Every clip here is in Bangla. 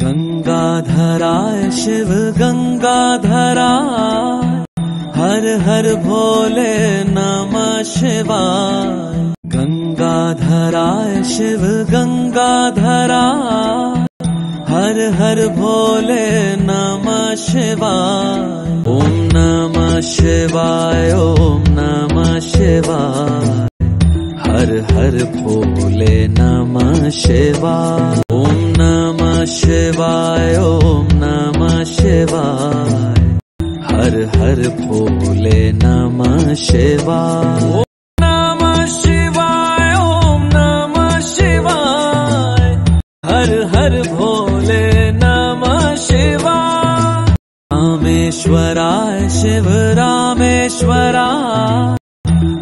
गंगाधराय शिव गंगाधराय, हर हर भोले नमः शिवाय। गंगाधराय शिव गंगाधराय, हर हर भोले नमः शिवाय। ओम नमः शिवाय, ओम नमः शिवाय, हर हर भोले नमः शिवाय। ओम नमः शिवाय, ओम नमः शिवाय, हर हर भोले नमः शिवाय। ओम नमः शिवाय, ओम नमः शिवाय, हर हर भोले नमः शिवाय। रामेश्वराय शिव रामेश्वराय,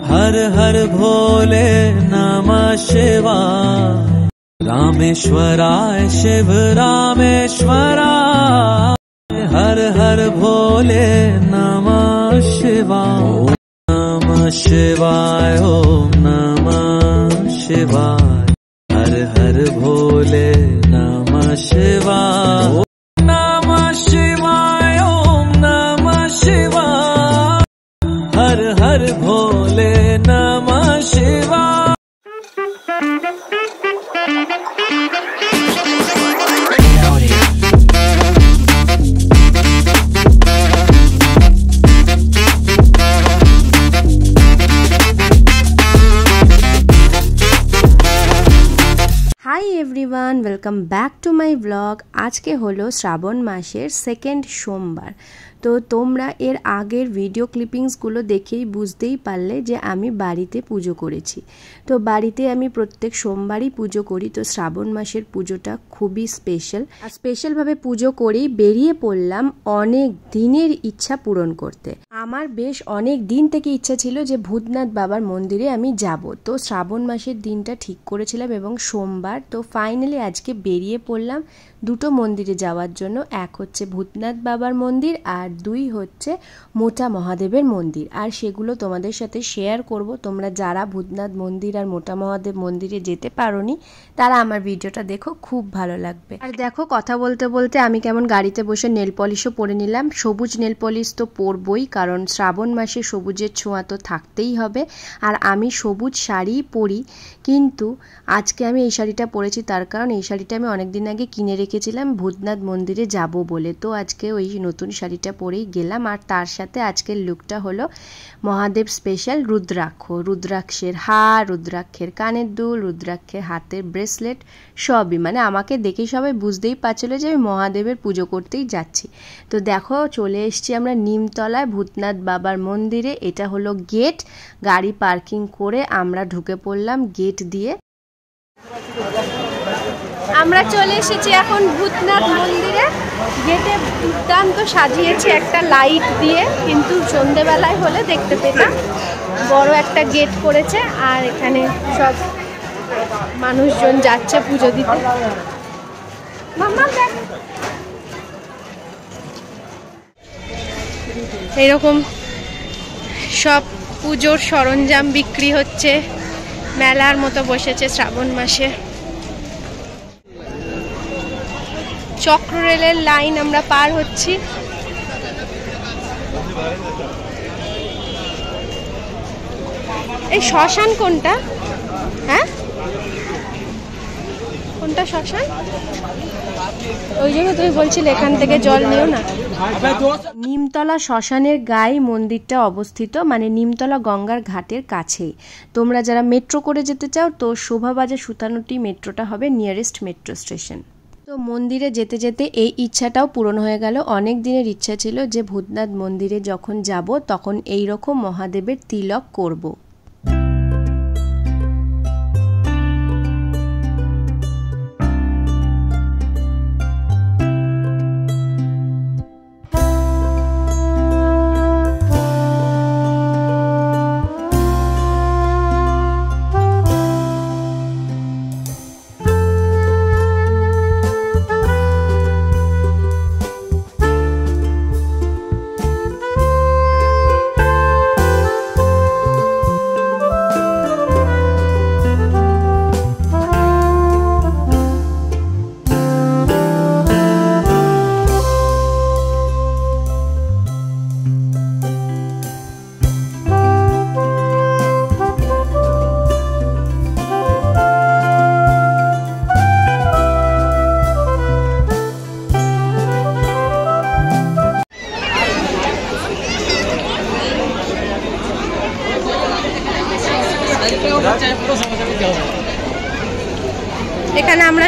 हर हर भोले नमः शिवाय। रामेश्वराय शिव रामेश्वराय, हर हर भोले नमः शिवाय। ओम नमः शिवाय, ओम नमः शिवाय, हर हर भोले नमः शिवाय। ओम नमः शिवाय, ओम नमः शिवाय, हर हर भोले नमः शिवाय। Hi everyone, welcome back to my blog. आज के हलो श्रावण मासेर सेकेंड सोमवार। तो তোমরা এর আগের ভিডিও ক্লিপিংসগুলো দেখেই বুঝতেই পারলে যে আমি বাড়িতে পুজো করেছি। তো বাড়িতে আমি প্রত্যেক সোমবারই পুজো করি। তো শ্রাবণ মাসের পুজোটা খুবই স্পেশাল। আর স্পেশালভাবে পুজো করেই বেরিয়ে পড়লাম অনেক দিনের ইচ্ছা পূরণ করতে। আমার বেশ অনেক দিন থেকে ইচ্ছা ছিল যে ভূতনাথ বাবার মন্দিরে আমি যাব। তো শ্রাবণ মাসের দিনটা ঠিক করেছিলাম এবং সোমবার। তো ফাইনালি আজকে বেরিয়ে পড়লাম দুটো মন্দিরে যাওয়ার জন্য। এক হচ্ছে ভূতনাথ বাবার মন্দির আর দুই হচ্ছে মোটা মহাদেবের মন্দির। আর সেগুলো তোমাদের সাথে শেয়ার করব। তোমরা যারা ভূতনাথ মন্দির আর মোটা মহাদেব মন্দিরে যেতে পারোনি তারা আমার ভিডিওটা দেখো, খুব ভালো লাগবে। আর দেখো, কথা বলতে বলতে আমি কেমন গাড়িতে বসে নেল পলিশও পরে নিলাম। সবুজ নেল পলিশ তো পরবই, কারণ শ্রাবণ মাসে সবুজের ছোঁয়া তো থাকতেই হবে। আর আমি সবুজ শাড়ি পরি, কিন্তু আজকে আমি এই শাড়িটা পরেছি তার কারণ এই শাড়িটা আমি অনেকদিন আগে কিনে রেখেছিলাম ভূতনাথ মন্দিরে যাব বলে। তো আজকে ওই নতুন শাড়িটা পরেই গেলাম। আর তার সাথে আজকের লুকটা হলো মহাদেব স্পেশাল রুদ্রাক্ষ, রুদ্রাক্ষের হার, রুদ্রাক্ষের কানের দুল, রুদ্রাক্ষের হাতের ব্রেসলেট, সবই। মানে আমাকে দেখে সবাই বুঝতেই পারছিল যে আমি মহাদেবের পুজো করতেই যাচ্ছি। তো দেখো, চলে এসেছি আমরা নিমতলায় ভূতনাথ বাবার মন্দিরে। এটা হলো গেট। গাড়ি পার্কিং করে আমরা ঢুকে পড়লাম গেট দিয়ে। আমরা চলে এসেছি এখন ভূতনাথ মন্দিরে। গেটে দুর্দান্ত সাজিয়েছে একটা লাইট দিয়ে, কিন্তু সন্ধেবেলায় হলে দেখতে পেতাম। বড় একটা গেট করেছে আর এখানে সব মানুষজন যাচ্ছে পুজো দিতে। এইরকম সব পুজোর সরঞ্জাম বিক্রি হচ্ছে, মেলার মতো বসেছে শ্রাবণ মাসে। চক্র রেলের লাইন আমরা পার হচ্ছি। এই শ্মশান কোনটা? হ্যাঁ, কোনটা শ্মশান? ওই জন্য তুমি বলছিলে এখান থেকে জল নিও না। নিমতলা শ্মশানের গায়ে মন্দিরটা অবস্থিত, মানে নিমতলা গঙ্গার ঘাটের কাছেই। তোমরা যারা মেট্রো করে যেতে চাও তো শোভাবাজার সুতানুটি মেট্রোটা হবে নিয়ারেস্ট মেট্রো স্টেশন। তো মন্দিরে যেতে যেতে এই ইচ্ছাটাও পূরণ হয়ে গেল। অনেক দিনের ইচ্ছা ছিল যে ভূতনাথ মন্দিরে যখন যাব তখন এই রকম মহাদেবের তিলক করব।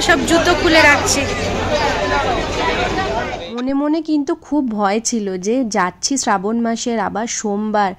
সব জুতো খুলে রাখছে। মনে মনে কিন্তু খুব ভয় ছিল যে যাচ্ছি শ্রাবণ মাসের আবার সোমবার,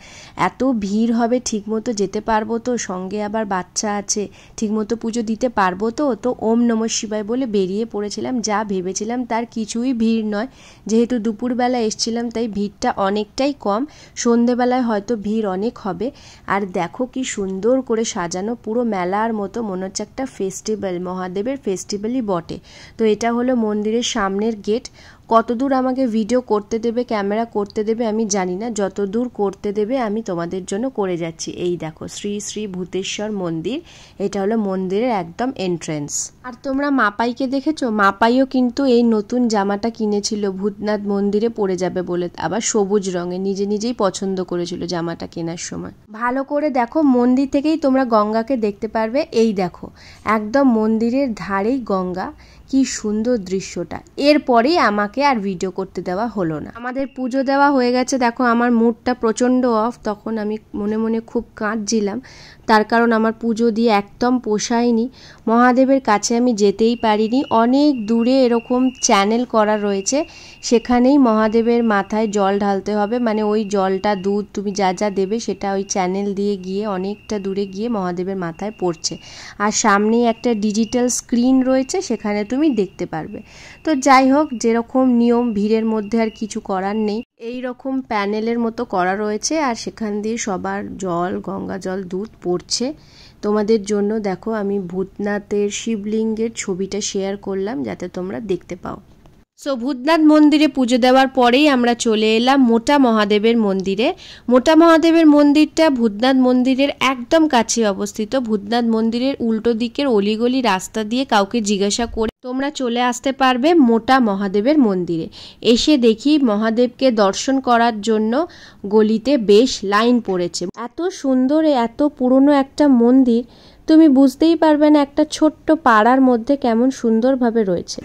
এত ভিড় হবে, ঠিকমতো যেতে পারবো তো, সঙ্গে আবার বাচ্চা আছে, ঠিকমতো পুজো দিতে পারবো তো। তো ওম নমঃ শিবায় বলে বেরিয়ে পড়েছিলাম। যা ভেবেছিলাম তার কিছুই ভিড় নয়। যেহেতু দুপুরবেলা এসছিলাম তাই ভিড়টা অনেকটাই কম, সন্ধেবেলায় হয়তো ভিড় অনেক হবে। আর দেখো কি সুন্দর করে সাজানো, পুরো মেলার মতো, মনে হচ্ছে একটা ফেস্টিভ্যাল, মহাদেবের ফেস্টিভ্যালই বটে। তো এটা হলো মন্দিরের সামনের গেট। কতদূর আমাকে ভিডিও করতে দেবে, ক্যামেরা করতে দেবে আমি জানি না, যতদূর করতে দেবে আমি তোমাদের জন্য করে যাচ্ছি। এই দেখো শ্রী শ্রী ভূতেশ্বর মন্দির, এটা হলো মন্দিরের একদম এন্ট্রেন্স। আর তোমরা মাপাইকে দেখেছো? মাপাইও কিন্তু এই নতুন জামাটা কিনেছিল ভূতনাথ মন্দিরে পরে যাবে বলে, আবার সবুজ রঙে, নিজে নিজেই পছন্দ করেছিল জামাটা কেনার সময়। ভালো করে দেখো, মন্দির থেকেই তোমরা গঙ্গাকে দেখতে পারবে। এই দেখো একদম মন্দিরের ধারেই গঙ্গা, কি সুন্দর দৃশ্যটা। এরপরেই আমাকে আর ভিডিও করতে দেওয়া হলো না। আমাদের পুজো দেওয়া হয়ে গেছে। দেখো আমার মুডটা প্রচণ্ড অফ, তখন আমি মনে মনে খুব কাঁদছিলাম, তার কারণ আমার পুজো দিয়ে একদম পোষায়নি। মহাদেবের কাছে আমি যেতেই পারিনি। অনেক দূরে এরকম চ্যানেল করা রয়েছে, সেখানেই মহাদেবের মাথায় জল ঢালতে হবে, মানে ওই জলটা, দুধ, তুমি যা যা দেবে সেটা ওই চ্যানেল দিয়ে গিয়ে অনেকটা দূরে গিয়ে মহাদেবের মাথায় পড়ছে। আর সামনেই একটা ডিজিটাল স্ক্রিন রয়েছে, সেখানে তুমি দেখতে পারবে। তো যাই হোক, যেরকম নিয়ম, ভিড়ের মধ্যে আর কিছু করার নেই। এই রকম প্যানেলের মতো করা রয়েছে, আর সেখান দিয়ে সবার জল, গঙ্গা জল, দুধ পড়ছে। তোমাদের জন্য দেখো আমি ভূতনাথের শিবলিঙ্গের ছবিটা শেয়ার করলাম যাতে তোমরা দেখতে পাও। সো ভূতনাথ মন্দিরে পুজো দেওয়ার পরেই আমরা চলে এলাম মোটা মহাদেবের মন্দিরে। মোটা মহাদেবের মন্দিরটা ভূতনাথ মন্দিরের একদম কাছে অবস্থিত। ভূতনাথ মন্দিরের উল্টো দিকের অলিগলি রাস্তা দিয়ে কাউকে জিজ্ঞাসা করে তোমরা চলে আসতে পারবে মোটা মহাদেবের মন্দিরে। এসে দেখি মহাদেবকে দর্শন করার জন্য গলিতে বেশ লাইন পড়েছে। এত সুন্দর, এত পুরনো একটা মন্দির, তুমি বুঝতেই পারবে না একটা ছোট্ট পাড়ার মধ্যে কেমন সুন্দরভাবে রয়েছে।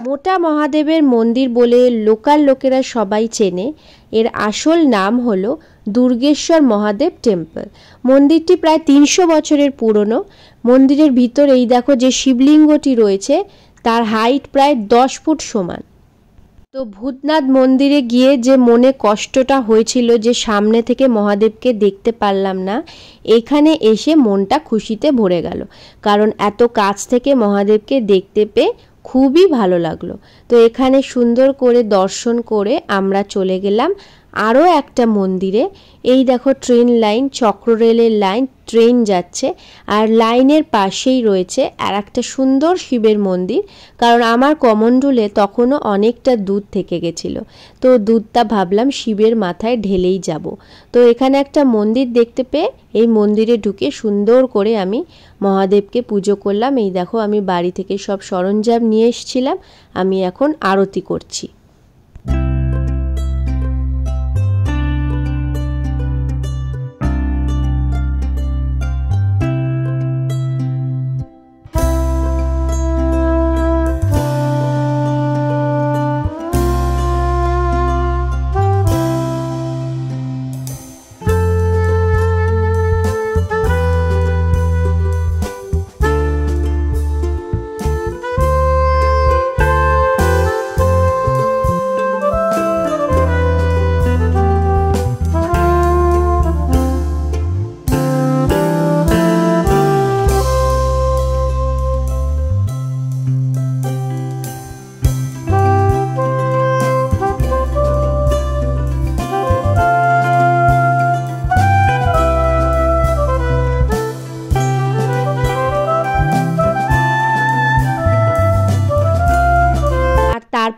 মোটা মহাদেবের মন্দির বলে লোকাল লোকেরা সবাই চেনে। এর আসল নাম হলো দুর্গেশ্বর মহাদেব টেম্পল। মন্দিরটি প্রায় 300 বছরের পুরনো। মন্দিরের ভিতর এই দেখো যে শিবলিঙ্গটি রয়েছে, তার হাইট প্রায় 10 ফুট সমান। তো ভূতনাথ মন্দিরে গিয়ে যে মনে কষ্টটা হয়েছিল যে সামনে থেকে মহাদেবকে দেখতে পারলাম না, এখানে এসে মনটা খুশিতে ভরে গেল, কারণ এত কাছ থেকে মহাদেবকে দেখতে পেয়ে খুবই ভালো লাগলো। তো এখানে সুন্দর করে দর্শন করে আমরা চলে গেলাম আরও একটা মন্দিরে। এই দেখো ট্রেন লাইন, চক্র রেলের লাইন, ট্রেন যাচ্ছে, আর লাইনের পাশেই রয়েছে আর একটা সুন্দর শিবের মন্দির। কারণ আমার কমণ্ডলে তখনও অনেকটা দুধ থেকে গেছিল, তো দুধটা ভাবলাম শিবের মাথায় ঢেলেই যাব। তো এখানে একটা মন্দির দেখতে পেয়ে এই মন্দিরে ঢুকে সুন্দর করে আমি মহাদেবকে পুজো করলাম। এই দেখো আমি বাড়ি থেকে সব সরঞ্জাম নিয়ে এসেছিলাম, আমি এখন আরতি করছি।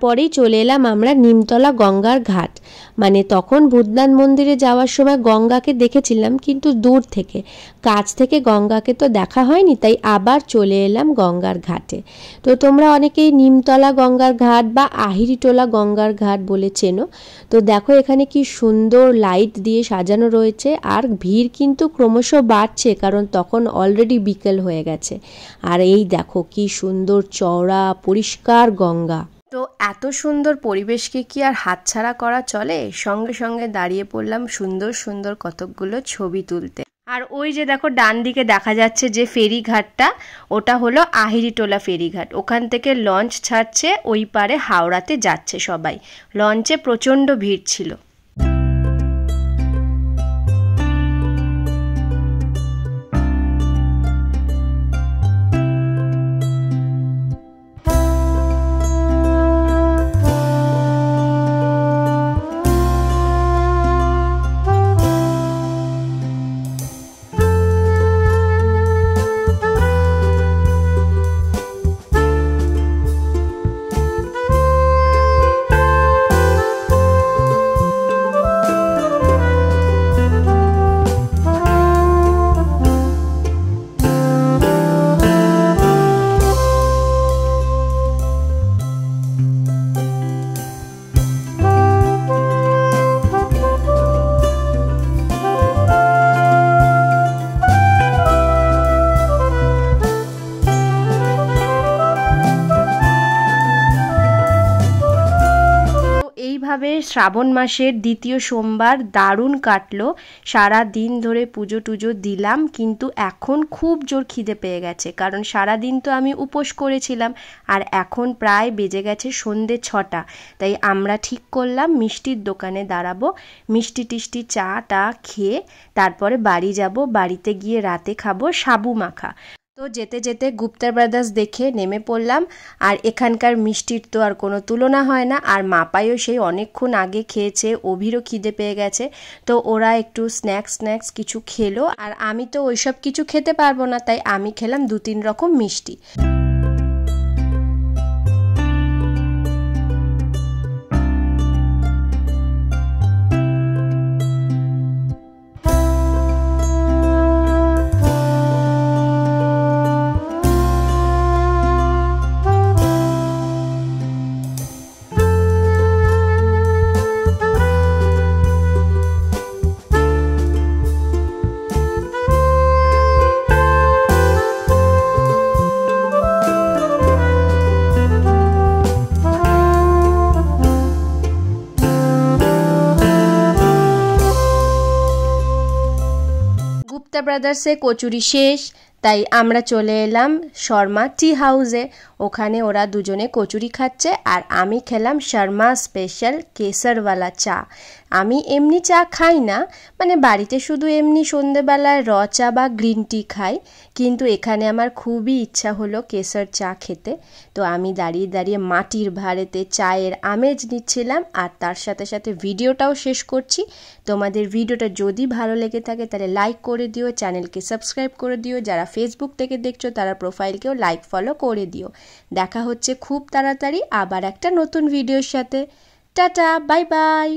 তারপরেই চলে এলাম আমরা নিমতলা গঙ্গার ঘাট। মানে তখন ভূতনাথ মন্দিরে যাওয়ার সময় গঙ্গাকে দেখেছিলাম, কিন্তু দূর থেকে, কাছ থেকে গঙ্গাকে তো দেখা হয়নি, তাই আবার চলে এলাম গঙ্গার ঘাটে। তো তোমরা অনেকেই নিমতলা গঙ্গার ঘাট বা আহিরিটোলা গঙ্গার ঘাট বলে চেনো। তো দেখো এখানে কি সুন্দর লাইট দিয়ে সাজানো রয়েছে, আর ভিড় কিন্তু ক্রমশ বাড়ছে, কারণ তখন অলরেডি বিকেল হয়ে গেছে। আর এই দেখো কি সুন্দর চওড়া পরিষ্কার গঙ্গা। তো এত সুন্দর পরিবেশকে কি আর হাতছাড়া করা চলে? সঙ্গে সঙ্গে দাঁড়িয়ে পড়লাম সুন্দর সুন্দর কতকগুলো ছবি তুলতে। আর ওই যে দেখো ডান দিকে দেখা যাচ্ছে যে ফেরিঘাটটা, ওটা হলো আহিরিটোলা ফেরিঘাট। ওখান থেকে লঞ্চ ছাড়ছে, ওই পারে হাওড়াতে যাচ্ছে সবাই। লঞ্চে প্রচণ্ড ভিড় ছিল। এইভাবে শ্রাবণ মাসের দ্বিতীয় সোমবার দারুণ কাটলো। সারা দিন ধরে পুজো টুজো দিলাম, কিন্তু এখন খুব জোর খিদে পেয়ে গেছে, কারণ সারা দিন তো আমি উপোস করেছিলাম। আর এখন প্রায় বেজে গেছে সন্ধে 6টা। তাই আমরা ঠিক করলাম মিষ্টির দোকানে দাঁড়াবো, মিষ্টি টিষ্টি চা টা খেয়ে তারপরে বাড়ি যাব। বাড়িতে গিয়ে রাতে খাবো সাবু মাখা। তো যেতে যেতে গুপ্তা ব্রাদার্স দেখে নেমে পড়লাম। আর এখানকার মিষ্টির তো আর কোনো তুলনা হয় না। আর মাপাইও সেই অনেকক্ষণ আগে খেয়েছে, অভিরও খিদে পেয়ে গেছে। তো ওরা একটু স্ন্যাক্স কিছু খেলো, আর আমি তো ওইসব কিছু খেতে পারবো না, তাই আমি খেলাম 2-3 রকম মিষ্টি। গুপ্তা ব্রাদার্সে কচুরি শেষ, তাই আমরা চলে এলাম শর্মা টি হাউসে। ওখানে ওরা দুজনে কচুরি খাচ্ছে, আর আমি খেলাম শর্মা স্পেশাল কেসারওয়ালা চা। আমি এমনি চা খাই না, মানে বাড়িতে শুধু এমনি সন্ধেবেলায় র চা বা গ্রিন টি খাই, কিন্তু এখানে আমার খুবই ইচ্ছা হলো কেসার চা খেতে। তো আমি দাঁড়িয়ে দাঁড়িয়ে মাটির ভাঁড়েতে চায়ের আমেজ নিচ্ছিলাম, আর তার সাথে সাথে ভিডিওটাও শেষ করছি। তোমাদের ভিডিওটা যদি ভালো লেগে থাকে তাহলে লাইক করে দিও, চ্যানেলকে সাবস্ক্রাইব করে দিও। যারা ফেসবুক থেকে দেখছো তারা প্রোফাইলকেও লাইক ফলো করে দিও। দেখা হচ্ছে খুব তাড়াতাড়ি আবার একটা নতুন ভিডিওর সাথে। Tata, bye bye.